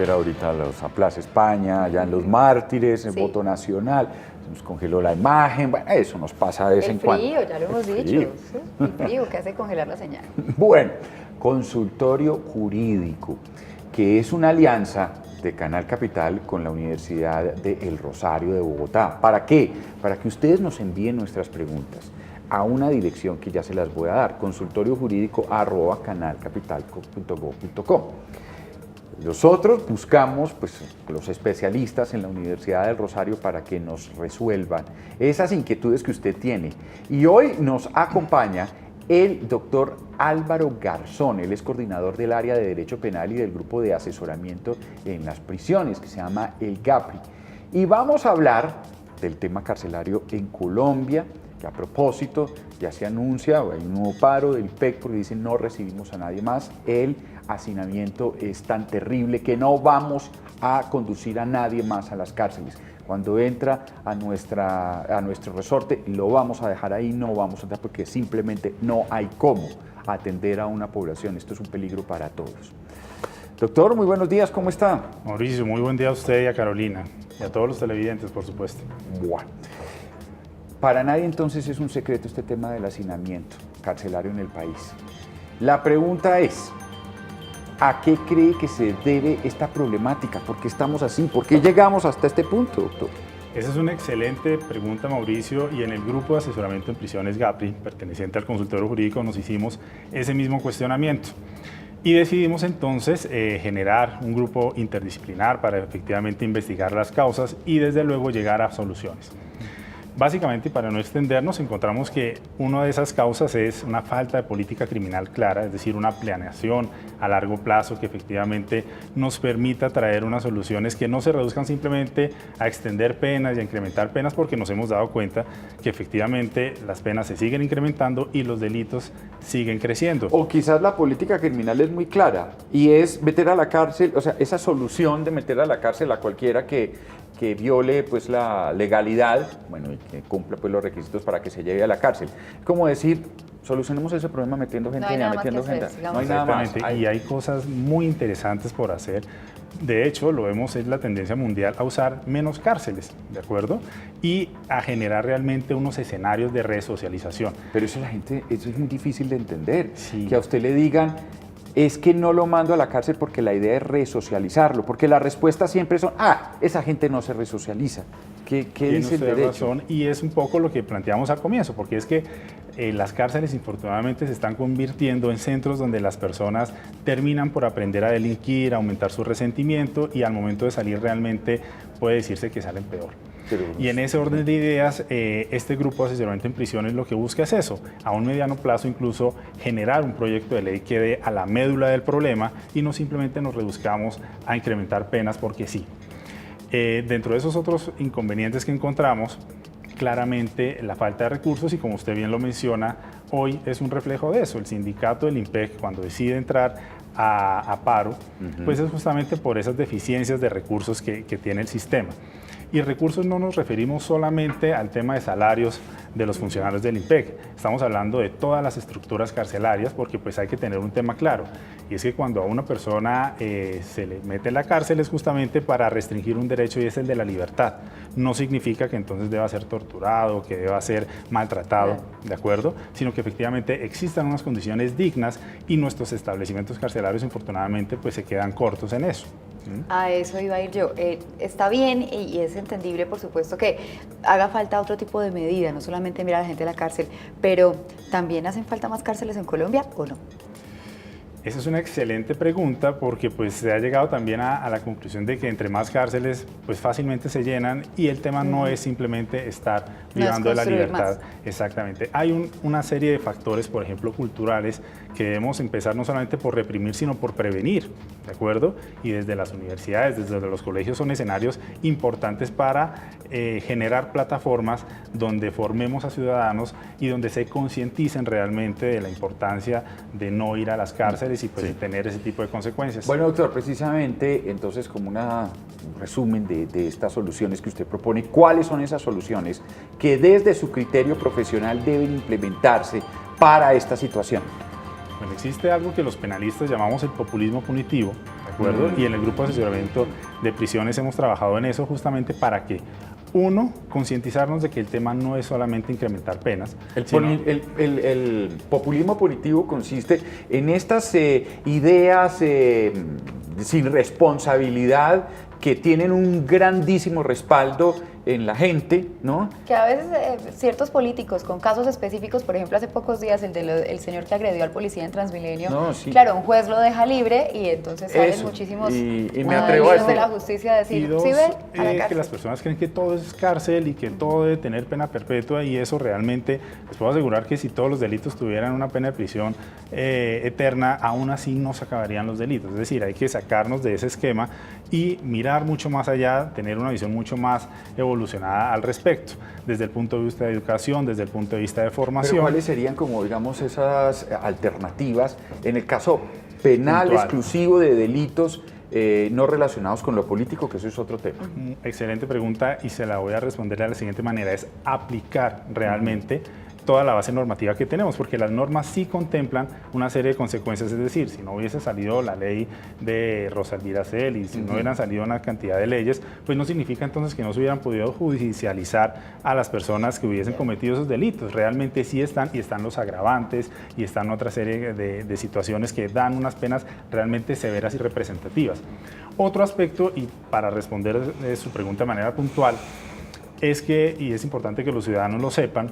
ver ahorita a Plaza España, allá en Los Mártires, el Sí. voto nacional, se nos congeló la imagen, bueno, eso nos pasa de vez en cuando. El frío, ya lo hemos El dicho. frío. ¿Sí? El frío que hace congelar la señal. Bueno, consultorio jurídico, que es una alianza de Canal Capital con la Universidad de El Rosario de Bogotá. ¿Para qué? Para que ustedes nos envíen nuestras preguntas a una dirección que ya se las voy a dar, consultoriojurídico@canalcapital.gov.co. Nosotros buscamos pues, los especialistas en la Universidad del Rosario para que nos resuelvan esas inquietudes que usted tiene. Y hoy nos acompaña el doctor Álvaro Garzón. Él es coordinador del área de Derecho Penal y del grupo de asesoramiento en las prisiones, que se llama el GAPRI. Y vamos a hablar del tema carcelario en Colombia, que a propósito ya se anuncia, hay un nuevo paro del IMPEC porque dicen no recibimos a nadie más. El hacinamiento es tan terrible que no vamos a conducir a nadie más a las cárceles. Cuando entra a nuestro resorte lo vamos a dejar ahí, no vamos a entrar porque simplemente no hay cómo atender a una población. Esto es un peligro para todos. Doctor, muy buenos días, ¿cómo está? Mauricio, muy buen día a usted y a Carolina y a todos los televidentes, por supuesto. Bueno. Para nadie entonces es un secreto este tema del hacinamiento carcelario en el país. La pregunta es, ¿a qué cree que se debe esta problemática? ¿Por qué estamos así? ¿Por qué llegamos hasta este punto, doctor? Esa es una excelente pregunta, Mauricio, y en el grupo de asesoramiento en prisiones GAPRI, perteneciente al consultorio jurídico, nos hicimos ese mismo cuestionamiento. Y decidimos entonces generar un grupo interdisciplinar para efectivamente investigar las causas y desde luego llegar a soluciones. Básicamente, y para no extendernos, encontramos que una de esas causas es una falta de política criminal clara, es decir, una planeación a largo plazo que efectivamente nos permita traer unas soluciones que no se reduzcan simplemente a extender penas y a incrementar penas, porque nos hemos dado cuenta que efectivamente las penas se siguen incrementando y los delitos siguen creciendo. O quizás la política criminal es muy clara y es meter a la cárcel, o sea, esa solución de meter a la cárcel a cualquiera que viole pues la legalidad, bueno, y que cumpla pues los requisitos para que se lleve a la cárcel. Como decir, solucionemos ese problema metiendo gente, No hay nada más metiendo que hacer, gente. sigamos. No hay nada más. Exactamente, y hay cosas muy interesantes por hacer. De hecho, lo vemos, es la tendencia mundial a usar menos cárceles, ¿de acuerdo? Y a generar realmente unos escenarios de resocialización. Pero eso la gente, eso es muy difícil de entender. Sí. Que a usted le digan, es que no lo mando a la cárcel porque la idea es resocializarlo, porque las respuestas siempre son, esa gente no se resocializa. ¿Qué dice el derecho? Razón, y es un poco lo que planteamos al comienzo, porque es que las cárceles infortunadamente se están convirtiendo en centros donde las personas terminan por aprender a delinquir, a aumentar su resentimiento y al momento de salir realmente puede decirse que salen peor. Y en ese orden de ideas, este grupo de asesoramiento en prisiones lo que busca es eso, a un mediano plazo incluso generar un proyecto de ley que dé a la médula del problema y no simplemente nos reduzcamos a incrementar penas porque sí. Dentro de esos otros inconvenientes que encontramos, claramente la falta de recursos y como usted bien lo menciona, hoy es un reflejo de eso. El sindicato del IMPEC cuando decide entrar a paro, pues es justamente por esas deficiencias de recursos que tiene el sistema. Y recursos no nos referimos solamente al tema de salarios de los funcionarios del IMPEC, estamos hablando de todas las estructuras carcelarias porque pues hay que tener un tema claro y es que cuando a una persona se le mete en la cárcel es justamente para restringir un derecho y es el de la libertad. No significa que entonces deba ser torturado, que deba ser maltratado, ¿de acuerdo? Sino que efectivamente existan unas condiciones dignas y nuestros establecimientos carcelarios infortunadamente pues se quedan cortos en eso. A eso iba a ir yo. Está bien y es entendible, por supuesto, que haga falta otro tipo de medida, no solamente mirar a la gente en la cárcel, pero ¿también hacen falta más cárceles en Colombia o no? Esa es una excelente pregunta porque pues se ha llegado también a la conclusión de que entre más cárceles pues fácilmente se llenan y el tema no es simplemente estar privando de la libertad. Exactamente. Hay una serie de factores, por ejemplo, culturales que debemos empezar no solamente por reprimir sino por prevenir, ¿de acuerdo? Y desde las universidades, desde los colegios son escenarios importantes para generar plataformas donde formemos a ciudadanos y donde se concienticen realmente de la importancia de no ir a las cárceles y pues tener ese tipo de consecuencias. Bueno, doctor, precisamente, entonces, como un resumen de estas soluciones que usted propone, ¿cuáles son esas soluciones que desde su criterio profesional deben implementarse para esta situación? Bueno, existe algo que los penalistas llamamos el populismo punitivo, ¿de acuerdo? Y en el grupo de asesoramiento de prisiones hemos trabajado en eso justamente para que, uno, concientizarnos de que el tema no es solamente incrementar penas. El populismo punitivo consiste en estas ideas sin responsabilidad que tienen un grandísimo respaldo en la gente, ¿no? Que a veces ciertos políticos con casos específicos, por ejemplo, hace pocos días el señor que agredió al policía en Transmilenio, No, sí. claro, un juez lo deja libre y entonces salen Eso. muchísimos Y me atrevo a amigos de decir- la justicia a decir, Y dos, ¿sí ven? A la que cárcel. las personas creen que todo es cárcel y que todo debe tener pena perpetua, y eso realmente, les puedo asegurar que si todos los delitos tuvieran una pena de prisión eterna, aún así no se acabarían los delitos. Es decir, hay que sacarnos de ese esquema y mirar mucho más allá, tener una visión mucho más evolucionada al respecto, desde el punto de vista de educación, desde el punto de vista de Pero formación. ¿cuáles serían como, digamos, esas alternativas en el caso penal Puntual. exclusivo de delitos no relacionados con lo político, que eso es otro tema? Excelente pregunta, y se la voy a responder de la siguiente manera: es aplicar realmente toda la base normativa que tenemos, porque las normas sí contemplan una serie de consecuencias. Es decir, si no hubiese salido la ley de Rosa Elvira Celi, si no hubieran salido una cantidad de leyes, pues no significa entonces que no se hubieran podido judicializar a las personas que hubiesen cometido esos delitos. Realmente sí están, y están los agravantes, y están otra serie de situaciones que dan unas penas realmente severas y representativas. Otro aspecto, y para responder su pregunta de manera puntual, es que, y es importante que los ciudadanos lo sepan,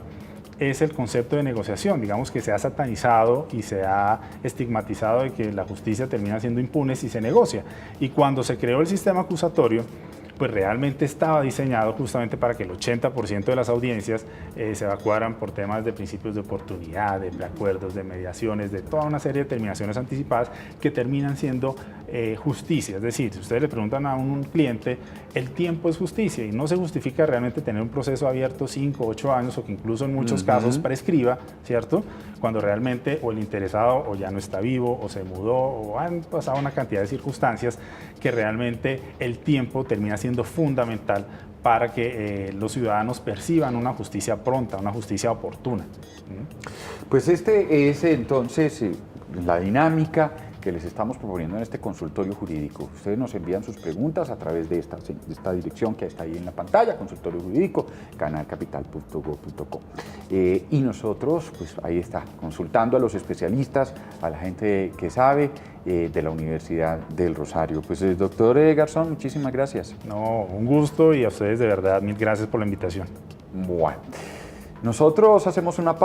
es el concepto de negociación. Digamos que se ha satanizado y se ha estigmatizado de que la justicia termina siendo impune si se negocia. Y cuando se creó el sistema acusatorio, pues realmente estaba diseñado justamente para que el 80% de las audiencias se evacuaran por temas de principios de oportunidad, de preacuerdos, de mediaciones, de toda una serie de determinaciones anticipadas que terminan siendo justicia. Es decir, si ustedes le preguntan a un cliente, el tiempo es justicia, y no se justifica realmente tener un proceso abierto 5, 8 años, o que incluso en muchos casos prescriba, ¿cierto? Cuando realmente o el interesado o ya no está vivo, o se mudó, o han pasado una cantidad de circunstancias que realmente el tiempo termina siendo fundamental para que los ciudadanos perciban una justicia pronta, una justicia oportuna. Pues este es entonces la dinámica que les estamos proponiendo en este consultorio jurídico. Ustedes nos envían sus preguntas a través de esta dirección que está ahí en la pantalla, consultorio jurídico, canalcapital.go.co. Y nosotros, pues ahí está, consultando a los especialistas, a la gente que sabe de la Universidad del Rosario. Pues doctor Garzón, muchísimas gracias. No, un gusto, y a ustedes de verdad, mil gracias por la invitación. Bueno, nosotros hacemos una pausa.